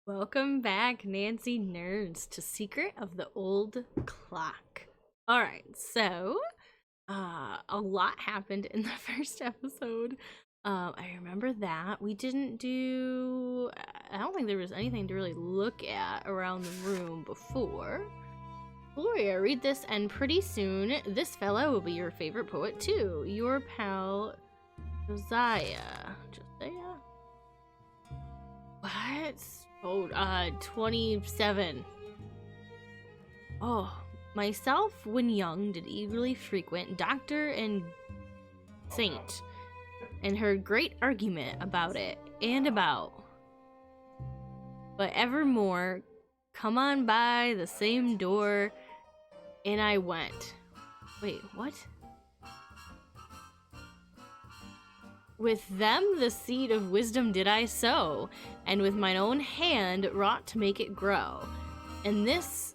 Welcome back, Nancy Nerds, to Secret of the Old Clock. Alright, so, a lot happened in the first episode. I remember that. We didn't do... I don't think there was anything to really look at around the room before. Gloria, read this, and pretty soon, this fella will be your favorite poet, too. Your pal, Josiah. Josiah? What? Oh, 27. Oh, myself, when young, did eagerly frequent Doctor and Saint, and heard great argument about it, and about. But evermore, come on by the same door, and I went. Wait, what? With them the seed of wisdom did I sow, and with mine own hand wrought to make it grow. And this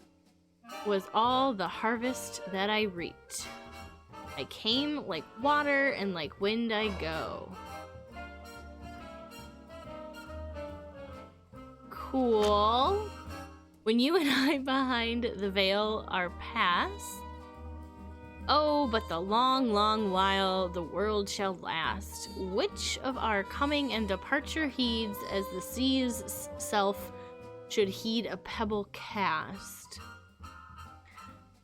was all the harvest that I reaped. I came like water, and like wind I go. Cool. When you and I behind the veil are past, oh, but the long, long while the world shall last. Which of our coming and departure heeds as the sea's self should heed a pebble cast?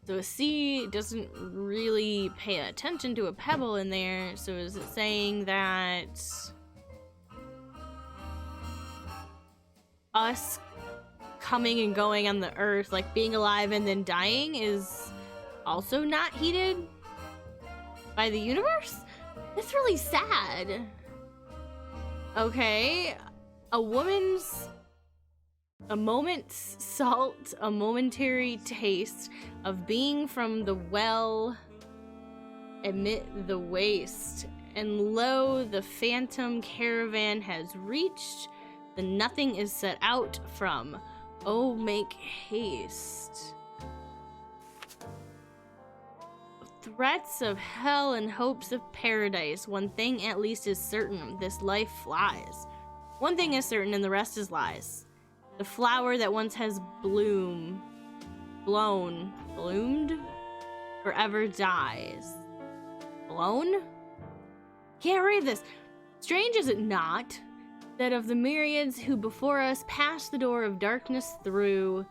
So a sea doesn't really pay attention to a pebble in there, so is it saying that us coming and going on the earth, like being alive and then dying, is also not heeded by the universe? That's really sad. Okay, a moment's salt, a momentary taste of being from the well amid the waste, and lo, the phantom caravan has reached the nothing is set out from. Oh, make haste. Threats of hell and hopes of paradise. One thing at least is certain, this life flies. One thing is certain and the rest is lies. The flower that once has bloomed, forever dies. Blown? Can't read this. Strange is it not, that of the myriads who before us passed the door of darkness through,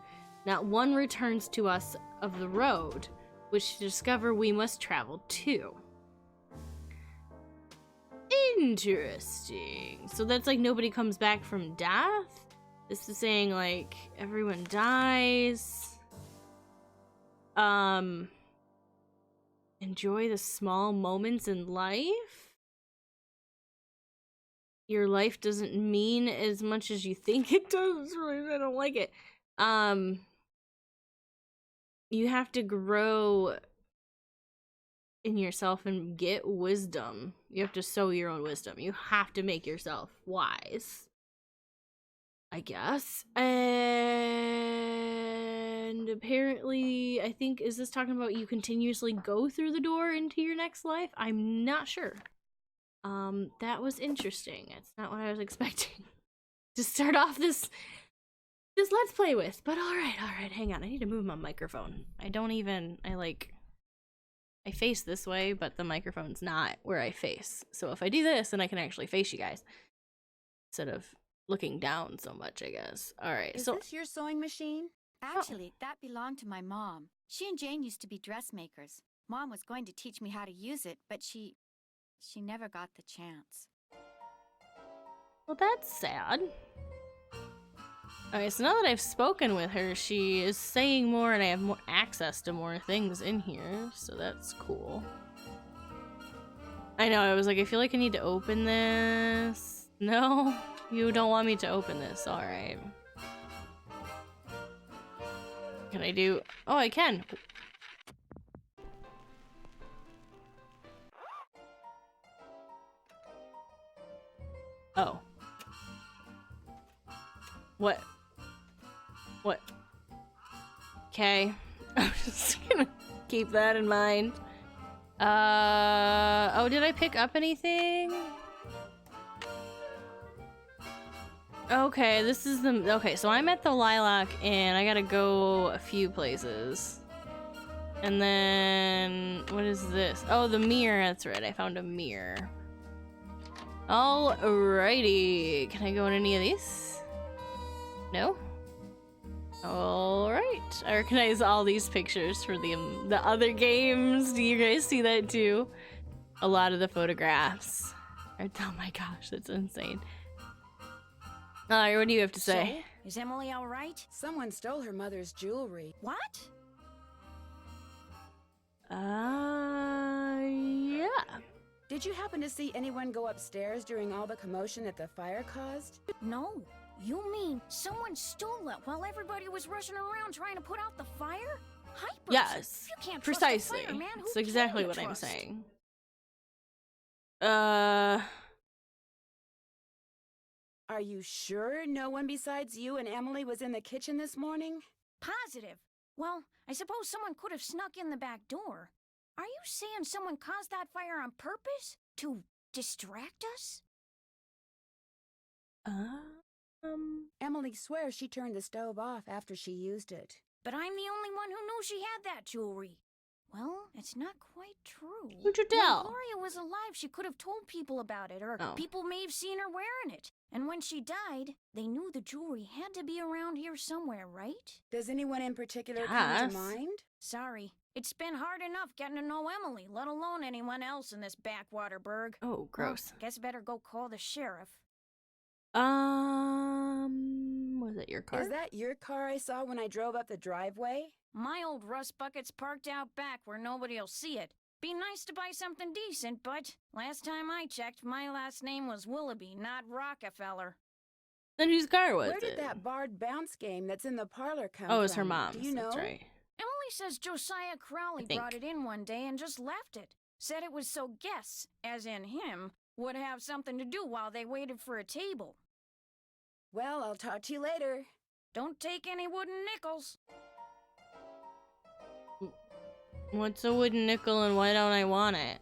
not one returns to us of the road, which to discover we must travel to. Interesting. So that's like nobody comes back from death? This is saying like everyone dies. Enjoy the small moments in life. Your life doesn't mean as much as you think it does. I don't like it. You have to grow in yourself and get wisdom. You have to sow your own wisdom. You have to make yourself wise, I guess. And apparently, I think, is this talking about you continuously go through the door into your next life? I'm not sure. That was interesting. It's not what I was expecting to start off this Let's Play with, but alright, hang on, I need to move my microphone. I face this way, but the microphone's not where I face. So if I do this, then I can actually face you guys, instead of looking down so much, I guess. Alright, Is this your sewing machine? Actually, that belonged to my mom. She and Jane used to be dressmakers. Mom was going to teach me how to use it, but she never got the chance. Well, that's sad. Okay, so now that I've spoken with her, she is saying more and I have more access to more things in here, so that's cool. I know, I was like, I feel like I need to open this. No, you don't want me to open this, alright. Can I do... Oh, I can! Oh. What? What? Okay. I'm just gonna keep that in mind. Oh, did I pick up anything? Okay, this is the... Okay, so I'm at the Lilac, and I gotta go a few places. And then... What is this? Oh, the mirror. That's right, I found a mirror. Alrighty. Can I go in any of these? No? Alright. I recognize all these pictures for the other games. Do you guys see that too? A lot of the photographs. Oh my gosh, that's insane. Alright, what do you have to say? So, is Emily all right? Someone stole her mother's jewelry. What? Yeah. Did you happen to see anyone go upstairs during all the commotion that the fire caused? No. You mean someone stole it while everybody was rushing around trying to put out the fire? Hypers. Yes. You can't Precisely. Trust the fireman. Who That's can exactly you what I'm trust? saying. Are you sure no one besides you and Emily was in the kitchen this morning? Positive. Well, I suppose someone could have snuck in the back door. Are you saying someone caused that fire on purpose? To distract us? Emily swears she turned the stove off after she used it. But I'm the only one who knew she had that jewelry. Well, it's not quite true. Who'd you When tell? Gloria was alive, she could have told people about it, or Oh. people may have seen her wearing it. And when she died, they knew the jewelry had to be around here somewhere, right? Does anyone in particular come Yes. to mind? Sorry. It's been hard enough getting to know Emily, let alone anyone else in this backwater burg. Oh, gross. Well, guess better go call the sheriff. Was it your car? Is that your car I saw when I drove up the driveway? My old rust bucket's parked out back where nobody'll see it. Be nice to buy something decent, but last time I checked, my last name was Willoughby, not Rockefeller. Then whose car was Where it? did that barred bounce game that's in the parlor come Oh, it was her from? mom's. Do you know? That's right. Emily says Josiah Crowley think. brought it in one day and just left it. Said it was so guests, as in him, would have something to do while they waited for a table. Well, I'll talk to you later. Don't take any wooden nickels. What's a wooden nickel and why don't I want it?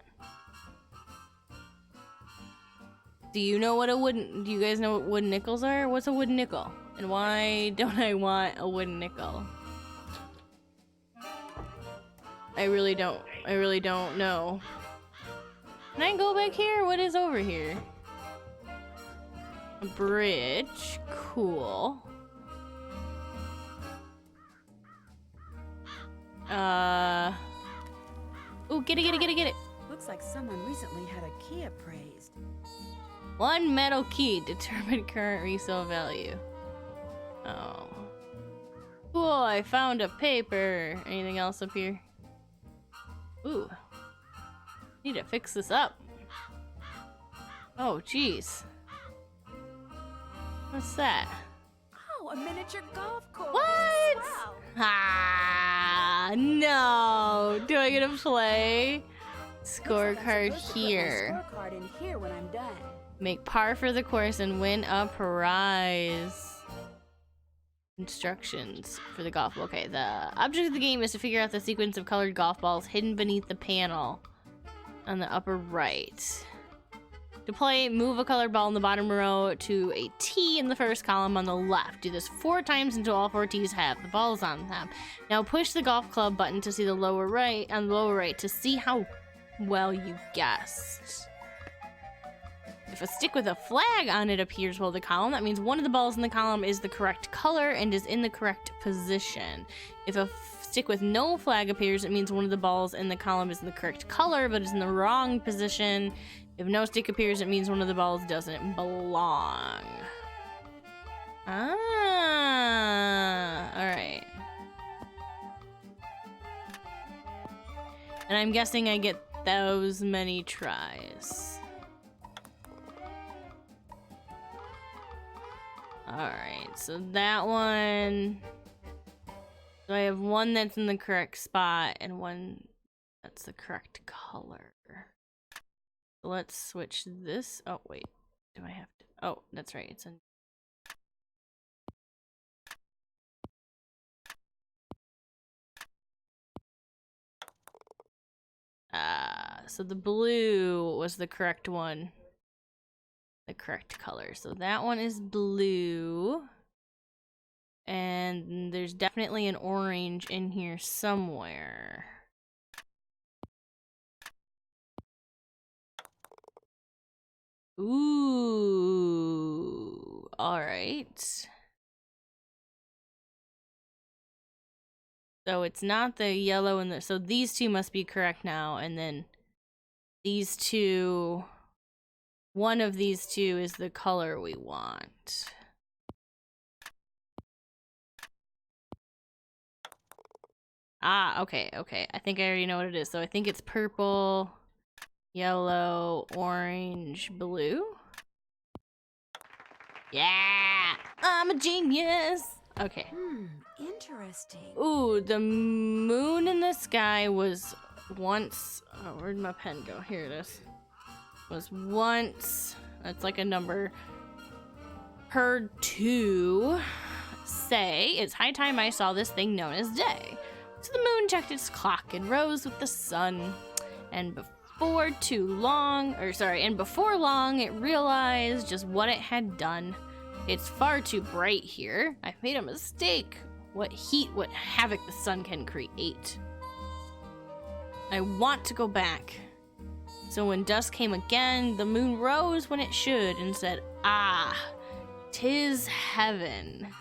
Do you know what do you guys know what wooden nickels are? What's a wooden nickel? And why don't I want a wooden nickel? I really don't know. Can I go back here? What is over here? A bridge. Cool. Oh, get it. Looks like someone recently had a key appraised. One metal key, determine current resale value. Oh. Cool, I found a paper. Anything else up here? Ooh. Need to fix this up. Oh, jeez. What's that? Oh, a miniature golf course. What? Wow. Ah, no. Do I get to play? Looks like I'm Scorecard supposed to put my here. scorecard in here when I'm done. Make par for the course and win a prize. Instructions for the golf. Okay, the object of the game is to figure out the sequence of colored golf balls hidden beneath the panel on the upper right. To play, move a colored ball in the bottom row to a T in the first column on the left. Do this 4 times until all 4 T's have the balls on them. Now push the golf club button to see the lower right to see how well you guessed. If a stick with a flag on it appears below the column, that means one of the balls in the column is the correct color and is in the correct position. If a stick with no flag appears, it means one of the balls in the column is in the correct color but is in the wrong position. If no stick appears, it means one of the balls doesn't belong. Ah, alright. And I'm guessing I get those many tries. Alright, so that one... So I have one that's in the correct spot and one that's the correct color. So let's switch this. Oh, wait. Do I have to? Oh, that's right. It's in... So the blue was the correct one. the correct color. So that one is blue. And there's definitely an orange in here somewhere. Ooh, all right. So it's not the yellow and the, so these two must be correct now, and then these two, one of these two is the color we want. Ah, okay, okay. I think I already know what it is. So I think it's purple, yellow, orange, blue. Yeah! I'm a genius! Okay. Interesting. Ooh, the moon in the sky was once... Oh, where'd my pen go? Here it is. Was once... That's like a number. Heard to say, it's high time I saw this thing known as day. So the moon checked its clock and rose with the sun. And before long, it realized just what it had done. It's far too bright here. I've made a mistake. What havoc the sun can create. I want to go back. So when dusk came again, the moon rose when it should and said, "Ah, 'tis heaven."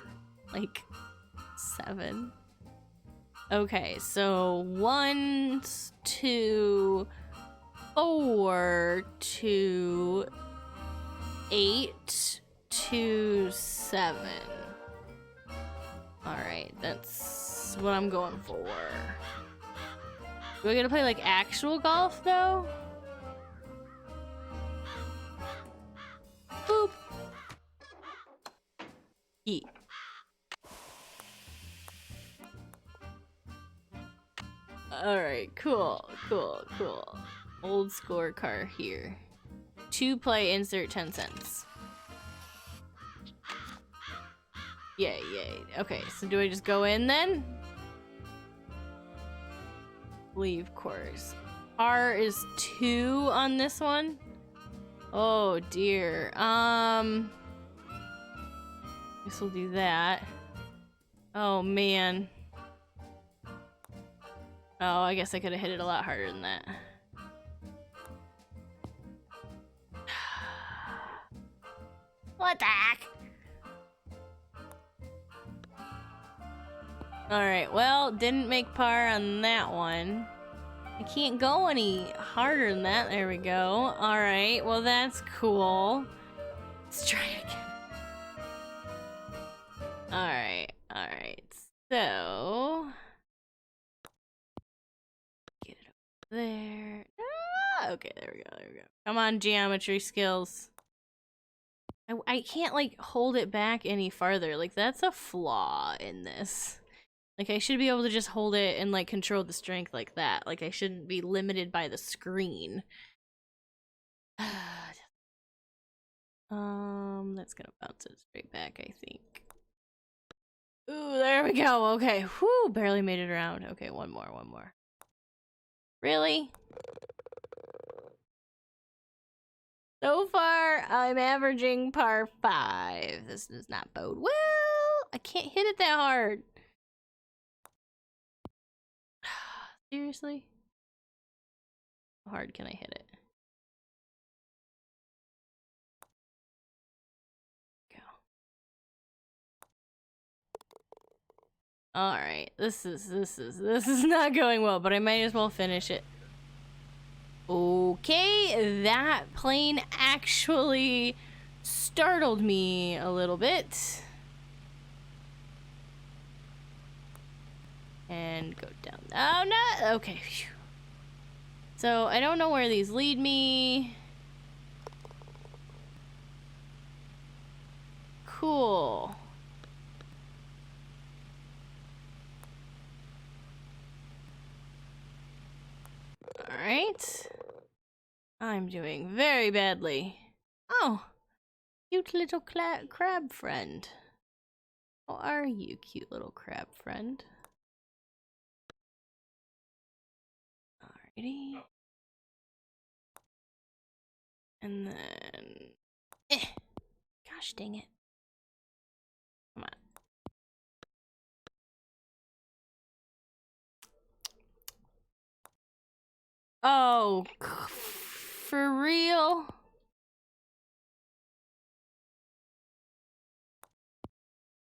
Like 7. Okay, so 1, 2, 4 to 8 to 7. Alright, that's what I'm going for. Do I gotta play like actual golf though? Boop. Yeet. Alright, cool. Old scorecard here. 2 play, insert 10 cents. Yay. Okay, so do I just go in then? Leave course. R is 2 on this one. Oh dear. Guess we'll do that. Oh man. Oh, I guess I could have hit it a lot harder than that. What the heck? Alright, well, didn't make par on that one. I can't go any harder than that. There we go. Alright, well that's cool. Let's try again. Alright. So... Get it over there. Ah, okay, there we go. Come on, geometry skills. I can't, like, hold it back any farther. Like, that's a flaw in this. Like, I should be able to just hold it and, like, control the strength like that. Like, I shouldn't be limited by the screen. That's gonna bounce it straight back, I think. Ooh, there we go. Okay, whew, barely made it around. Okay, one more. Really? So far, I'm averaging par 5. This does not bode well. I can't hit it that hard. Seriously? How hard can I hit it? Go. Alright, this is not going well, but I might as well finish it. Okay, that plane actually startled me a little bit. And go down. Oh, no! Okay. Phew. So, I don't know where these lead me. Cool. Alright. I'm doing very badly. Oh, cute little crab friend. How are you, cute little crab friend? Alrighty. And then Gosh dang it. Come on. Oh, for real?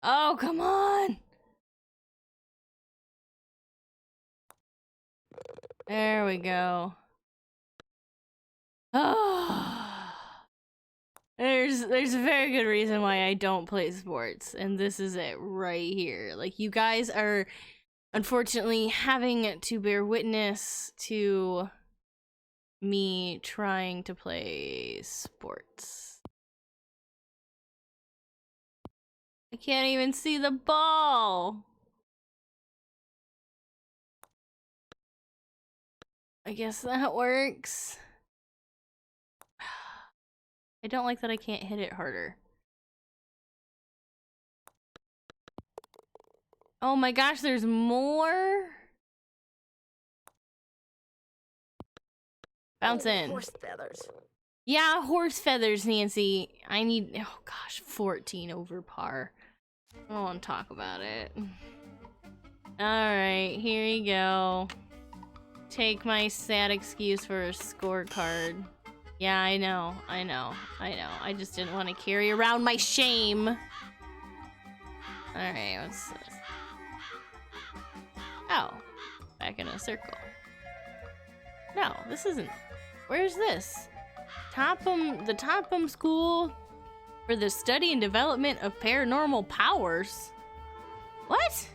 Oh, come on. There we go. Oh. There's a very good reason why I don't play sports, and this is it right here. Like, you guys are unfortunately having to bear witness to me trying to play sports. I can't even see the ball. I guess that works. I don't like that I can't hit it harder. Oh my gosh, there's more? Bounce in. Horse feathers. Yeah, horse feathers, Nancy. I need, oh gosh, 14 over par. I don't want to talk about it. Alright, here you go. Take my sad excuse for a scorecard. Yeah, I know. I just didn't want to carry around my shame. Alright, what's this? Oh, back in a circle. No, this isn't. Where's this? The Topham School for the Study and Development of Paranormal Powers. What?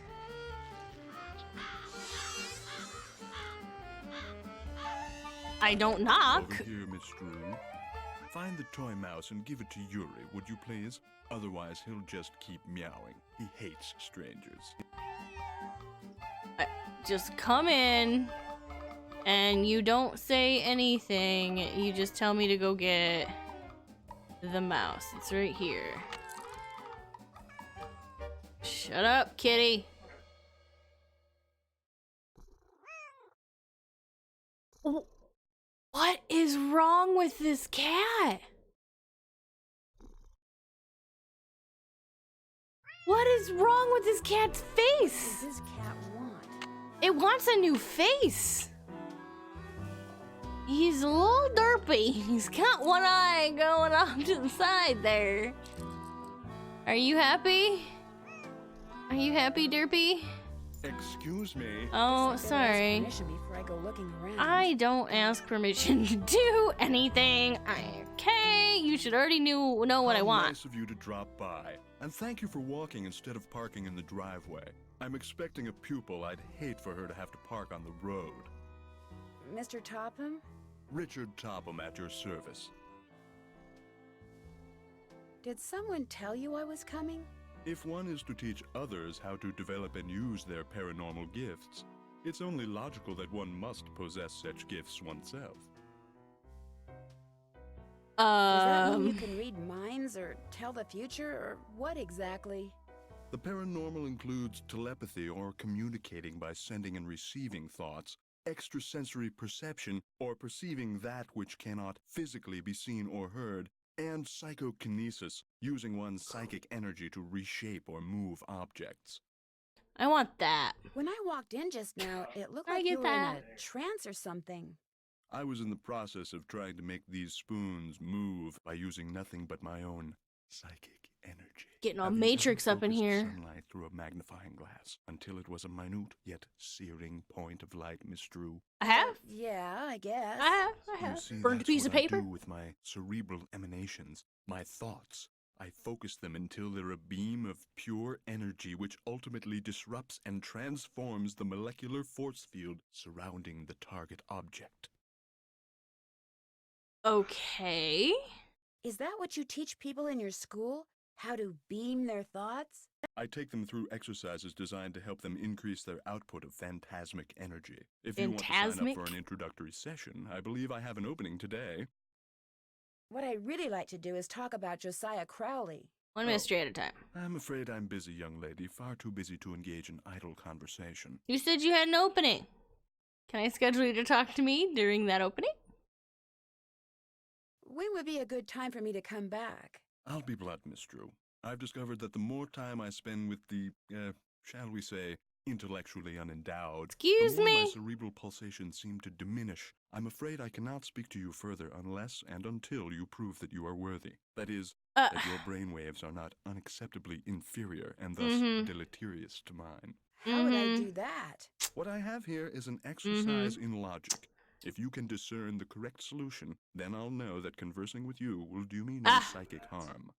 I don't knock. Over here, Miss Drew. Find the toy mouse and give it to Yuri, would you please? Otherwise, he'll just keep meowing. He hates strangers. Just come in, and you don't say anything. You just tell me to go get the mouse. It's right here. Shut up, kitty. What is wrong with this cat? What is wrong with this cat's face? What does this cat want? It wants a new face. He's a little derpy. He's got one eye going off to the side there. Are you happy? Are you happy, Derpy? Excuse me. Oh, Ask sorry. permission before I go looking around. I don't ask permission to do anything. Okay, you should already know what I How want. Nice of you to drop by. And thank you for walking instead of parking in the driveway. I'm expecting a pupil. I'd hate for her to have to park on the road. Mr. Topham? Richard Topham at your service. Did someone tell you I was coming? If one is to teach others how to develop and use their paranormal gifts, it's only logical that one must possess such gifts oneself. Does that mean you can read minds or tell the future or what exactly? The paranormal includes telepathy or communicating by sending and receiving thoughts, extrasensory perception or perceiving that which cannot physically be seen or heard, and psychokinesis, using one's psychic energy to reshape or move objects. I want that. When I walked in just now, it looked I like get you were that. in a trance or something. I was in the process of trying to make these spoons move by using nothing but my own psychic energy. Getting all Have you Matrix ever up in focused here. sunlight through a magnifying glass until it was a minute yet searing point of light, Miss Drew? I have. Yeah, I guess. I You have. see, Burned a that's piece of what I paper. do with my cerebral emanations, my thoughts. I focus them until they're a beam of pure energy which ultimately disrupts and transforms the molecular force field surrounding the target object. Okay. Is that what you teach people in your school? How to beam their thoughts? I take them through exercises designed to help them increase their output of phantasmic energy. If you want to sign up Phantasmic? for an introductory session, I believe I have an opening today. What I'd really like to do is talk about Josiah Crowley. 1 mystery at a time. I'm afraid I'm busy, young lady, far too busy to engage in idle conversation. You said you had an opening. Can I schedule you to talk to me during that opening? When would be a good time for me to come back? I'll be blunt, Miss Drew. I've discovered that the more time I spend with the, shall we say, intellectually unendowed, Excuse the more me? my cerebral pulsations seem to diminish. I'm afraid I cannot speak to you further unless and until you prove that you are worthy. That is, that your brainwaves are not unacceptably inferior and thus deleterious to mine. How would I do that? What I have here is an exercise in logic. If you can discern the correct solution, then I'll know that conversing with you will do me no psychic harm.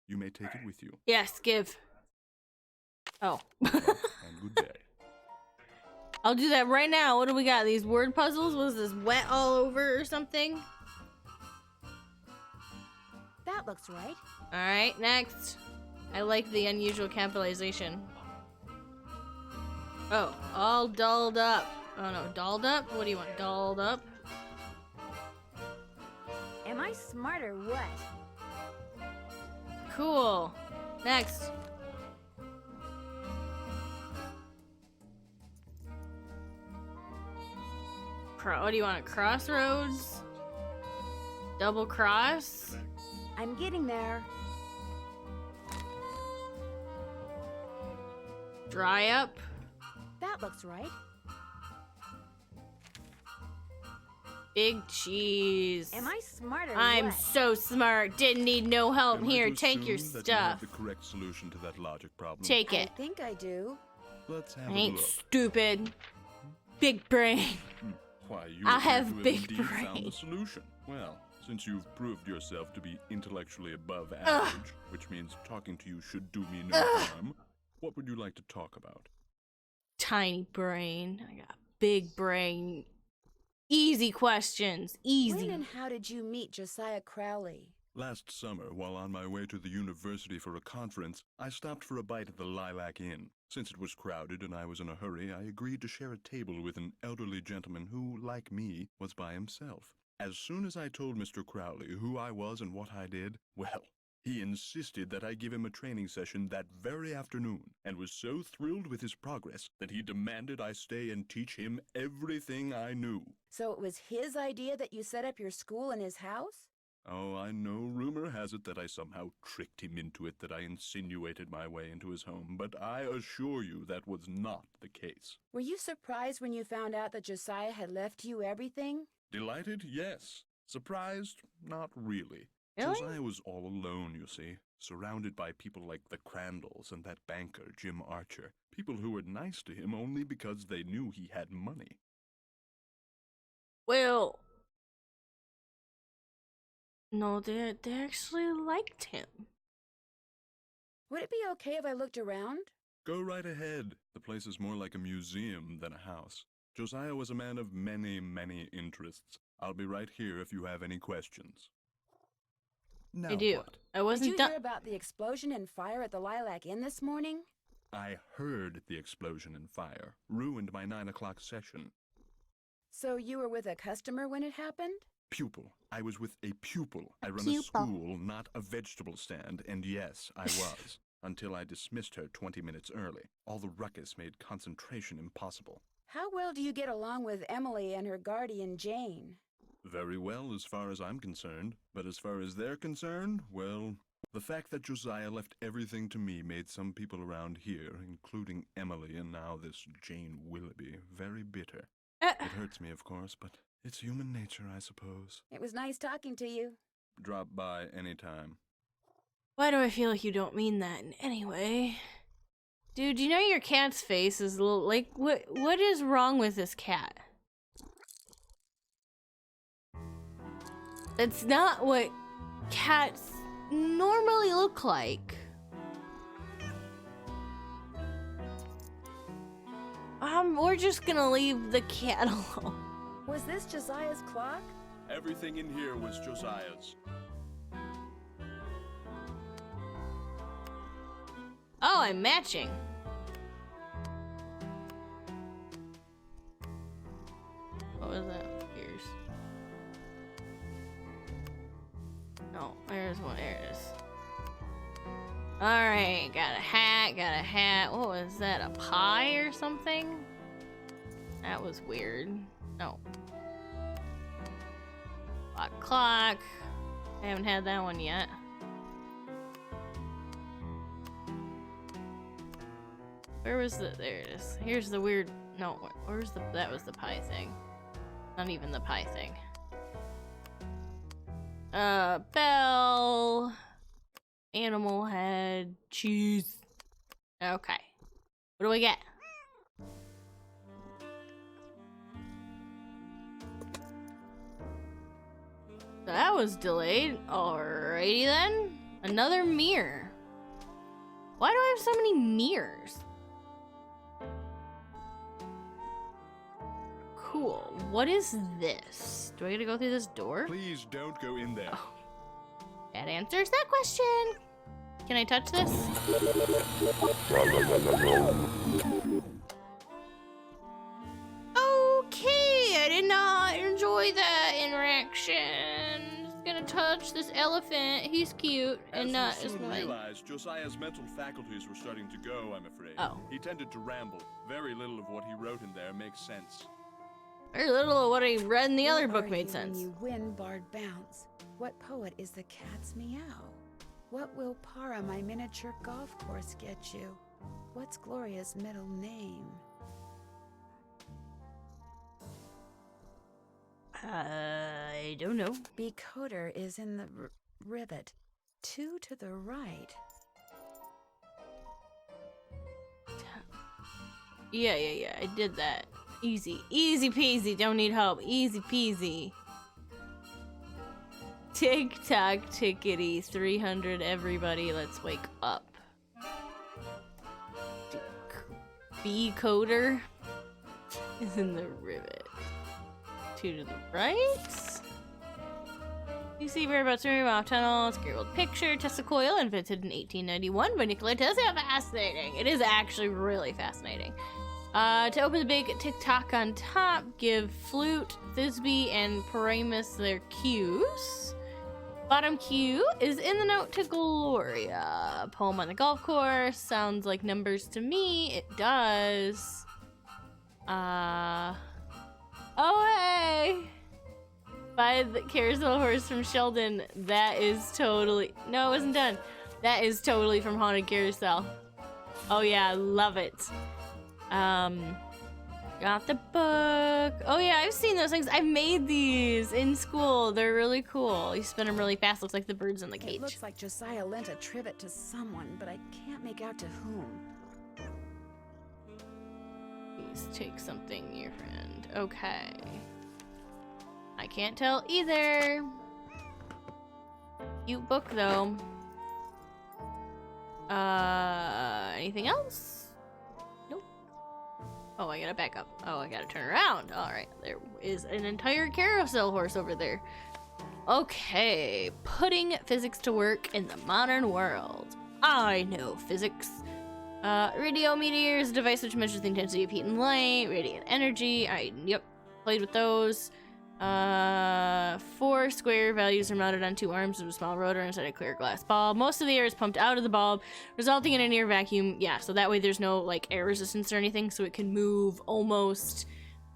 You may take it with you. Yes, give. Oh. Good luck and good day. I'll do that right now. What do we got? These word puzzles? Was this wet all over or something? That looks right. Alright, next. I like the unusual capitalization. Oh, all dolled up. Oh no, dolled up? What do you want? Dolled up? Am I smart or what? Cool. Next. What do you want? Crossroads? Double cross? I'm getting there. Dry up? That looks right. Big cheese. Am I smart or I'm what? so smart. Didn't need no help. Am I Here, to take your assume that you have stuff. the correct solution to that logic problem? Take it. I think I do. Let's have I a ain't look. stupid. Big brain. Why, you I appear have to have big indeed found brain. the solution. Well, since you've proved yourself to be intellectually above average, which means talking to you should do me no harm, what would you like to talk about? Tiny brain. I got big brain. Easy questions. Easy. When and how did you meet Josiah Crowley? Last summer, while on my way to the university for a conference, I stopped for a bite at the Lilac Inn. Since it was crowded and I was in a hurry, I agreed to share a table with an elderly gentleman who, like me, was by himself. As soon as I told Mr. Crowley who I was and what I did, well, he insisted that I give him a training session that very afternoon, and was so thrilled with his progress that he demanded I stay and teach him everything I knew. So it was his idea that you set up your school in his house? Oh, I know rumor has it that I somehow tricked him into it, that I insinuated my way into his home, but I assure you that was not the case. Were you surprised when you found out that Josiah had left you everything? Delighted? Yes. Surprised? Not really. Really? Josiah was all alone, you see, surrounded by people like the Crandalls and that banker, Jim Archer. People who were nice to him only because they knew he had money. Well, no, they actually liked him. Would it be okay if I looked around? Go right ahead. The place is more like a museum than a house. Josiah was a man of many, many interests. I'll be right here if you have any questions. Now I do. what? I Did wasn't you done. hear about the explosion and fire at the Lilac Inn this morning? I heard the explosion and fire. Ruined my 9 o'clock session. So you were with a customer when it happened? Pupil. I was with a pupil. I run a pupil. school, not a vegetable stand, and yes, I was. Until I dismissed her 20 minutes early. All the ruckus made concentration impossible. How well do you get along with Emily and her guardian, Jane? Very well, as far as I'm concerned. But as far as they're concerned, well, the fact that Josiah left everything to me made some people around here, including Emily and now this Jane Willoughby, very bitter. It hurts me, of course, but it's human nature, I suppose. It was nice talking to you. Drop by anytime. Why do I feel like you don't mean that in any way? Dude, you know your cat's face is a little, like, what is wrong with this cat? It's not what cats normally look like. We're just gonna leave the cat alone. Was this Josiah's clock? Everything in here was Josiah's. Oh, I'm matching. What was that? Ears. No, there's one. There it is. Alright, got a hat. What was that? A pie or something? That was weird. No. Clock. I haven't had that one yet. Where was the... There it is. Here's the weird... No, where's the... That was the pie thing. Not even the pie thing. Bell... Animal head... Cheese... Okay. What do we get? That was delayed. Alrighty then. Another mirror. Why do I have so many mirrors? Cool. What is this? Do I gotta go through this door? Please don't go in there. Oh. That answers that question. Can I touch this? Okay, I did not enjoy that interaction. Just gonna touch this elephant. He's cute and not As as you soon like. realized, Josiah's mental faculties were starting to go, I'm afraid. Oh. He tended to ramble. Very little of what he wrote in there makes sense. Very little of what I read in the other What book are made you sense. When you win, Bard Bounce. What poet is the cat's meow? What will Para, my miniature golf course, get you? What's Gloria's middle name? I don't know. Becoder is in the rivet. 2 to the right. Yeah, I did that. Easy peasy, don't need help. Easy peasy. Tick-tock, tickety, 300, everybody, let's wake up. Becoder is in the rivet. 2 to the right. You see whereabouts room off tunnel, scary old picture, Tesla coil, invented in 1891 by Nikola Tesla. Fascinating. It is actually really fascinating. To open the big tick-tock on top, give Flute, Thisbe, and Paramus their cues. Bottom cue is in the note to Gloria. Poem on the golf course. Sounds like numbers to me. It does. Oh, hey! Buy the carousel horse from Sheldon. That is totally... No, it wasn't done. That is totally from Haunted Carousel. Oh yeah, love it. Got the book. Oh yeah, I've seen those things. I've made these in school. They're really cool. You spin them really fast. Looks like the birds in the cage. It looks like Josiah lent a trivet to someone, but I can't make out to whom. Please take something, your friend. Okay. I can't tell either. Cute book though. Anything else? Oh, I gotta back up. Oh, I gotta turn around. Alright, there is an entire carousel horse over there. Okay, putting physics to work in the modern world. I know physics. Radiometer is a device which measures the intensity of heat and light, radiant energy. Yep, played with those. 4 square values are mounted on 2 arms of a small rotor inside a clear glass bulb. Most of the air is pumped out of the bulb, resulting in a near vacuum. Yeah, so that way there's no like air resistance or anything, so it can move almost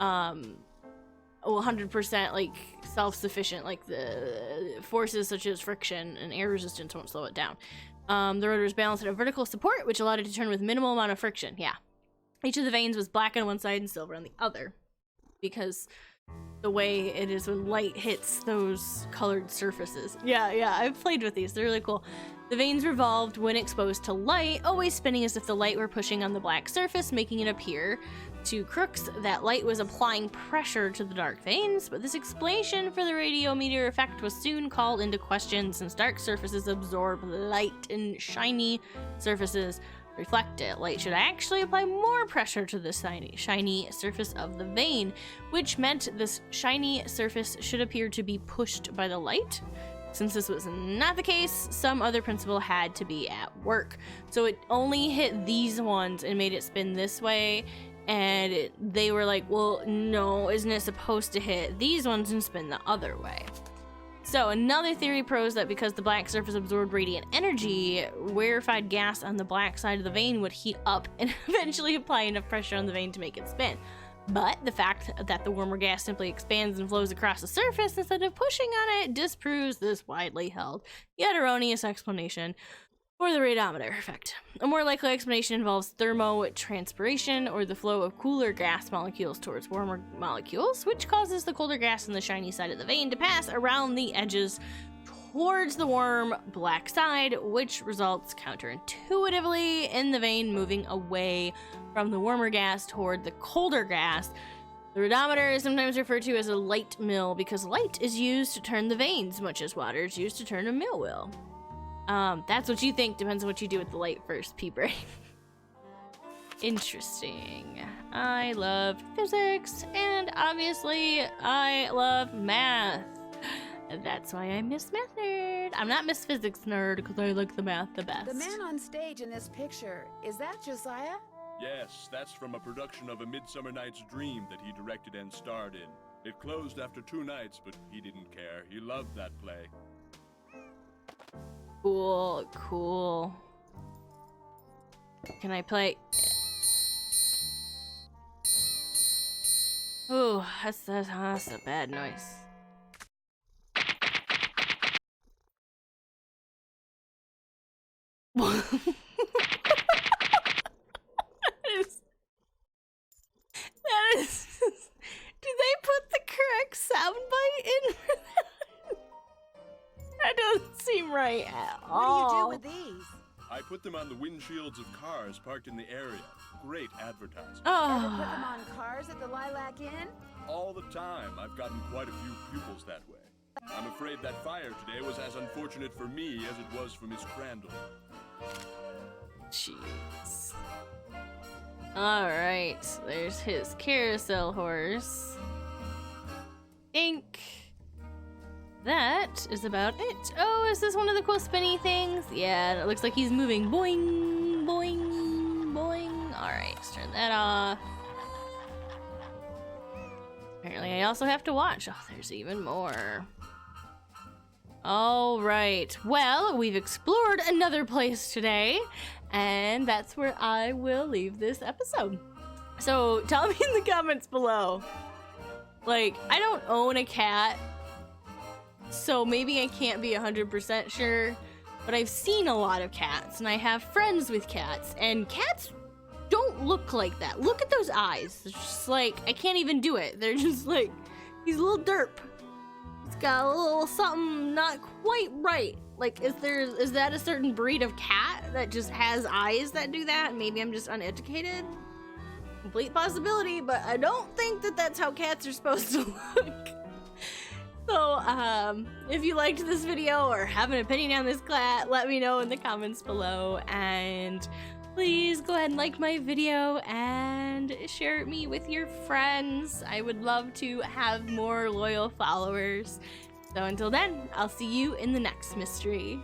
100% like self-sufficient. Like the forces such as friction and air resistance won't slow it down. The rotor is balanced at a vertical support, which allowed it to turn with minimal amount of friction. Yeah, each of the vanes was black on one side and silver on the other, because the way it is when light hits those colored surfaces. Yeah, I've played with these. They're really cool. The vanes revolved when exposed to light, always spinning as if the light were pushing on the black surface, making it appear to crooks that light was applying pressure to the dark vanes, but this explanation for the radiometer effect was soon called into question since dark surfaces absorb light and shiny surfaces reflect it. Light should actually apply more pressure to the shiny surface of the vane, which meant this shiny surface should appear to be pushed by the light. Since this was not the case, some other principle had to be at work. So it only hit these ones and made it spin this way, and they were like, well, no, isn't it supposed to hit these ones and spin the other way? So another theory proposed that because the black surface absorbed radiant energy, rarefied gas on the black side of the vane would heat up and eventually apply enough pressure on the vane to make it spin. But the fact that the warmer gas simply expands and flows across the surface instead of pushing on it disproves this widely held yet erroneous explanation for the radiometer effect. A more likely explanation involves thermotranspiration, or the flow of cooler gas molecules towards warmer molecules, which causes the colder gas on the shiny side of the vein to pass around the edges towards the warm black side, which results counterintuitively in the vein moving away from the warmer gas toward the colder gas. The radiometer is sometimes referred to as a light mill because light is used to turn the veins, much as water is used to turn a mill wheel. That's what you think, depends on what you do with the light first, P-brain. Interesting. I love physics, and obviously I love math. That's why I'm Miss Math Nerd. I'm not Miss Physics Nerd because I like the math the best. The man on stage in this picture, is that Josiah? Yes, that's from a production of A Midsummer Night's Dream that he directed and starred in. It closed after 2 nights, but he didn't care. He loved that play. Cool, cool. Can I play? Oh, that's a bad noise. That is. Did they put the correct soundbite in for that? That doesn't seem right at all. What do you do with these? I put them on the windshields of cars parked in the area. Great advertising. Ever put them on cars at the Lilac Inn? All the time. I've gotten quite a few pupils that way. I'm afraid that fire today was as unfortunate for me as it was for Miss Crandall. Jeez. Alright, there's his carousel horse. Think that is about it. Oh, is this one of the cool spinny things? Yeah, it looks like he's moving. Boing, boing, boing. Alright, let's turn that off. Apparently I also have to watch. Oh, there's even more. Alright, well, we've explored another place today, and that's where I will leave this episode. So tell me in the comments below. Like, I don't own a cat, so maybe I can't be 100% sure, but I've seen a lot of cats, and I have friends with cats, and cats don't look like that. Look at those eyes. It's just like, I can't even do it. They're just like, he's a little derp. It's got a little something not quite right. Like, is that a certain breed of cat that just has eyes that do that? Maybe I'm just uneducated. Complete possibility, but I don't think that that's how cats are supposed to look. So, if you liked this video or have an opinion on this cat, let me know in the comments below, and please go ahead and like my video and share me with your friends. I would love to have more loyal followers. So until then, I'll see you in the next mystery.